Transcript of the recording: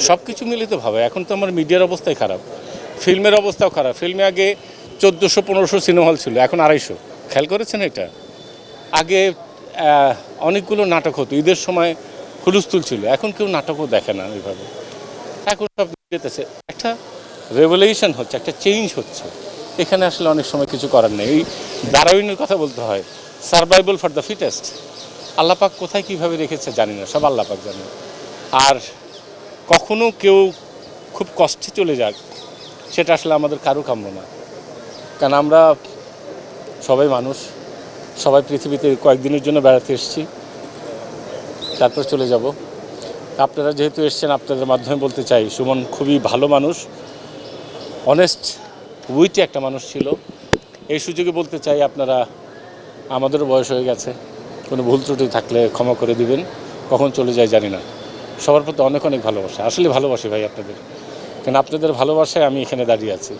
সব কিছু মিলিতভাবে এখন তো আমার মিডিয়ার অবস্থাই খারাপ, ফিল্মের অবস্থাও খারাপ। ফিল্মে আগে 1400-1500 সিনেমা হল ছিল, এখন 250। খেয়াল করেছেন এটা? আগে অনেকগুলো নাটক হতো, ঈদের সময় হুলস্থুল ছিল, এখন কেউ নাটকও দেখে না ওইভাবে। এখন সব যেতেছে, একটা রেভলিউশন হচ্ছে, একটা চেঞ্জ হচ্ছে। এখানে আসলে অনেক সময় কিছু করার নেই। এই দারুইনের কথা বলতে হয়, সার্ভাইভাল ফর দ্য ফিটেস্ট। আল্লাপাক কোথায় কীভাবে রেখেছে জানি না, সব আল্লাপাক জানে। আর কখনো কেউ খুব কষ্টে চলে যাক, সেটা আসলে আমাদের কারো কাম্য না। কারণ আমরা সবাই মানুষ, সবাই পৃথিবীতে কয়েকদিনের জন্য বেড়াতে এসেছি, তারপর চলে যাব। আপনারা যেহেতু এসছেন, আপনাদের মাধ্যমে বলতে চাই, সুমন খুবই ভালো মানুষ, অনেস্ট উইটি একটা মানুষ ছিল। এই সুযোগে বলতে চাই, আপনারা, আমাদেরও বয়স হয়ে গেছে, কোনো ভুল ত্রুটি থাকলে ক্ষমা করে দিবেন। কখন চলে যায় জানি না। সবার প্রতি অনেক অনেক ভালোবাসা, আসলে ভালোবাসি ভাই আপনাদের, কারণ আপনাদের ভালোবাসায় আমি এখানে দাঁড়িয়ে আছি।